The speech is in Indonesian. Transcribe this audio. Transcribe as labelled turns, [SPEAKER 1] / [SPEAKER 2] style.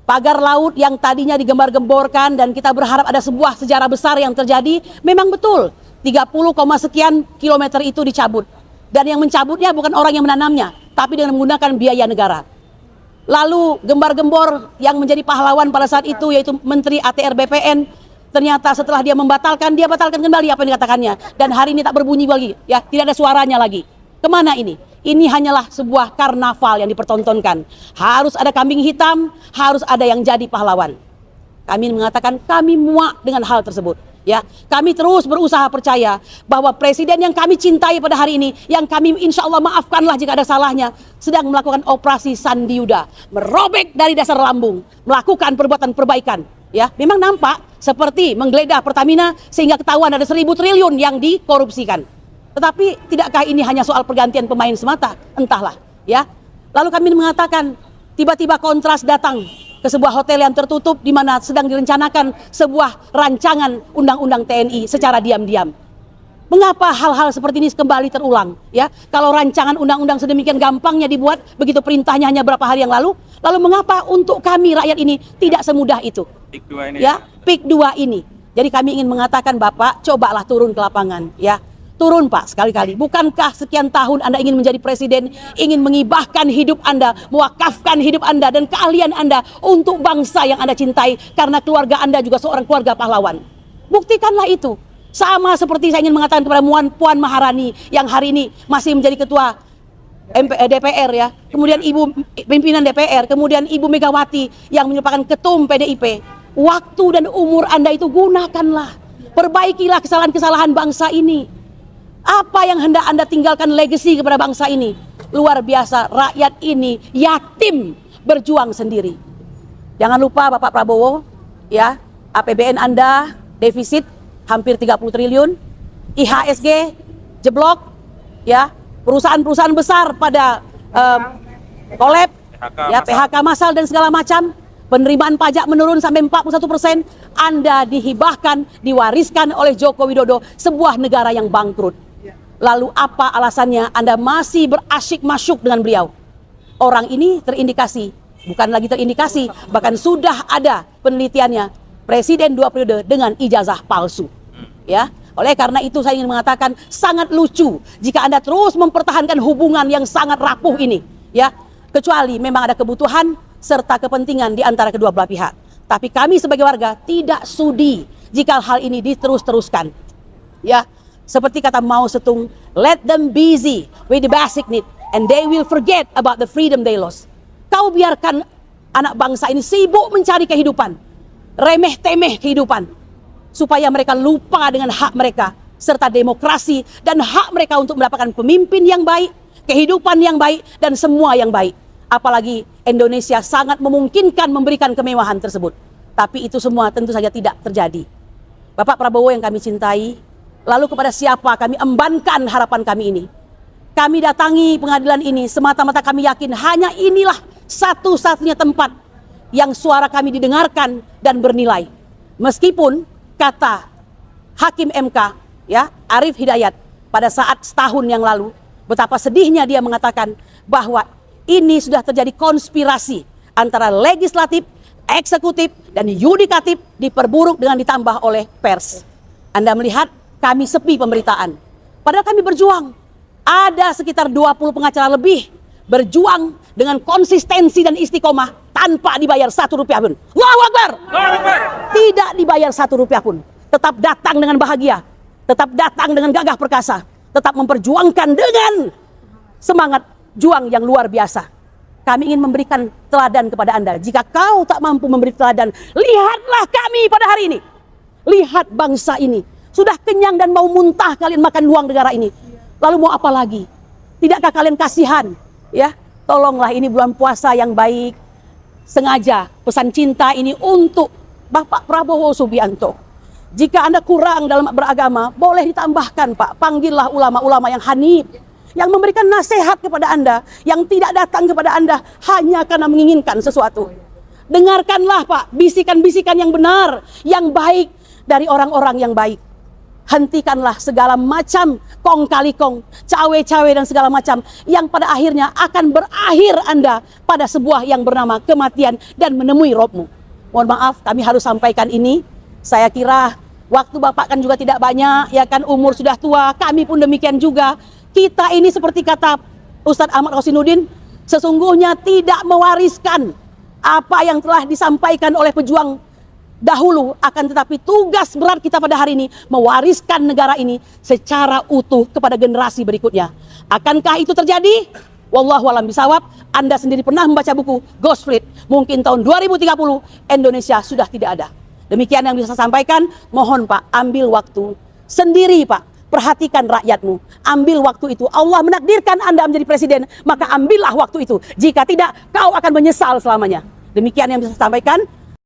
[SPEAKER 1] Pagar laut yang tadinya digembar-gemborkan dan kita berharap ada sebuah sejarah besar yang terjadi, memang betul 30, sekian kilometer itu dicabut. Dan yang mencabutnya bukan orang yang menanamnya, tapi dengan menggunakan biaya negara. Lalu gembar-gembor yang menjadi pahlawan pada saat itu yaitu Menteri ATR BPN, ternyata setelah dia batalkan kembali apa yang dikatakannya. Dan hari ini tak berbunyi lagi, ya, tidak ada suaranya lagi. Kemana ini? Ini hanyalah sebuah karnaval yang dipertontonkan. Harus ada kambing hitam, harus ada yang jadi pahlawan. Kami mengatakan kami muak dengan hal tersebut. Ya, kami terus berusaha percaya bahwa presiden yang kami cintai pada hari ini, yang kami insya Allah maafkanlah jika ada salahnya, sedang melakukan operasi Sandiuda, merobek dari dasar lambung, melakukan perbuatan perbaikan. Ya, memang nampak seperti menggeledah Pertamina sehingga ketahuan ada 1.000 triliun yang dikorupsikan. Tetapi tidakkah ini hanya soal pergantian pemain semata? Entahlah, ya. Lalu kami mengatakan, tiba-tiba Kontras datang ke sebuah hotel yang tertutup di mana sedang direncanakan sebuah rancangan undang-undang TNI secara diam-diam. Mengapa hal-hal seperti ini kembali terulang? Ya, kalau rancangan undang-undang sedemikian gampangnya dibuat, begitu perintahnya hanya berapa hari yang lalu mengapa untuk kami rakyat ini tidak semudah itu?
[SPEAKER 2] PIK 2 ini.
[SPEAKER 1] Ya, PIK 2 ini. Jadi kami ingin mengatakan, Bapak, cobalah turun ke lapangan, ya. Turun Pak, sekali-kali. Bukankah sekian tahun Anda ingin menjadi presiden, ingin mengibahkan hidup Anda, mewakafkan hidup Anda dan keahlian Anda untuk bangsa yang Anda cintai, karena keluarga Anda juga seorang keluarga pahlawan. Buktikanlah itu. Sama seperti saya ingin mengatakan kepada Puan Maharani yang hari ini masih menjadi ketua DPR, ya. Kemudian Ibu pimpinan DPR, kemudian Ibu Megawati yang merupakan ketum PDIP. Waktu dan umur Anda itu gunakanlah. Perbaikilah kesalahan-kesalahan bangsa ini. Apa yang hendak Anda tinggalkan legacy kepada bangsa ini? Luar biasa, rakyat ini yatim berjuang sendiri. Jangan lupa Bapak Prabowo, ya, APBN Anda defisit hampir 30 triliun, IHSG jeblok, ya, perusahaan-perusahaan besar pada kolab, ya, PHK massal dan segala macam. Penerimaan pajak menurun sampai 41%. Anda dihibahkan, diwariskan oleh Joko Widodo sebuah negara yang bangkrut. Lalu apa alasannya Anda masih berasyik masyuk dengan beliau? Orang ini terindikasi, bukan lagi terindikasi, bahkan sudah ada penelitiannya, presiden 2 periode dengan ijazah palsu. Ya, oleh karena itu saya ingin mengatakan sangat lucu jika Anda terus mempertahankan hubungan yang sangat rapuh ini, ya. Kecuali memang ada kebutuhan serta kepentingan di antara kedua belah pihak. Tapi kami sebagai warga tidak sudi jika hal ini diterus-teruskan. Ya. Seperti kata Mao Zedong, let them busy with the basic need and they will forget about the freedom they lost. Kau biarkan anak bangsa ini sibuk mencari kehidupan, remeh-temeh kehidupan, supaya mereka lupa dengan hak mereka, serta demokrasi dan hak mereka untuk mendapatkan pemimpin yang baik, kehidupan yang baik, dan semua yang baik. Apalagi Indonesia sangat memungkinkan memberikan kemewahan tersebut. Tapi itu semua tentu saja tidak terjadi. Bapak Prabowo yang kami cintai, lalu kepada siapa kami embankan harapan kami ini? Kami datangi pengadilan ini semata-mata kami yakin hanya inilah satu-satunya tempat yang suara kami didengarkan dan bernilai. Meskipun kata Hakim MK, ya, Arief Hidayat pada saat setahun yang lalu, betapa sedihnya dia mengatakan bahwa ini sudah terjadi konspirasi antara legislatif, eksekutif, dan yudikatif diperburuk dengan ditambah oleh pers. Anda melihat kami sepi pemberitaan. Padahal kami berjuang. Ada sekitar 20 pengacara lebih berjuang dengan konsistensi dan istiqomah tanpa dibayar 1 rupiah pun. Allahu Akbar! Tidak dibayar 1 rupiah pun. Tetap datang dengan bahagia. Tetap datang dengan gagah perkasa. Tetap memperjuangkan dengan semangat juang yang luar biasa. Kami ingin memberikan teladan kepada Anda. Jika kau tak mampu memberi teladan, lihatlah kami pada hari ini. Lihat bangsa ini. Sudah kenyang dan mau muntah kalian makan uang negara ini. Lalu mau apa lagi? Tidakkah kalian kasihan? Ya, tolonglah, ini bulan puasa yang baik. Sengaja pesan cinta ini untuk Bapak Prabowo Subianto. Jika Anda kurang dalam beragama, boleh ditambahkan, Pak. Panggillah ulama-ulama yang hanif, yang memberikan nasihat kepada Anda, yang tidak datang kepada Anda hanya karena menginginkan sesuatu. Dengarkanlah, Pak, bisikan-bisikan yang benar, yang baik dari orang-orang yang baik. hentikanlah segala macam kong kali kong, cawe-cawe dan segala macam yang pada akhirnya akan berakhir Anda pada sebuah yang bernama kematian dan menemui Robmu. Mohon maaf, kami harus sampaikan ini. Saya kira waktu Bapak kan juga tidak banyak, ya kan, umur sudah tua, kami pun demikian juga. Kita ini seperti kata Ustadz Ahmad Rosinuddin, sesungguhnya tidak mewariskan apa yang telah disampaikan oleh pejuang dahulu, akan tetapi tugas berat kita pada hari ini mewariskan negara ini secara utuh kepada generasi berikutnya. Akankah itu terjadi? Wallahu a'lam bishawab. Anda sendiri pernah membaca buku Ghost Fleet, mungkin tahun 2030 Indonesia sudah tidak ada. Demikian yang bisa saya sampaikan. Mohon Pak, ambil waktu sendiri Pak, perhatikan rakyatmu, ambil waktu itu. Allah menakdirkan Anda menjadi presiden, maka ambillah waktu itu. Jika tidak, kau akan menyesal selamanya. Demikian yang bisa saya sampaikan.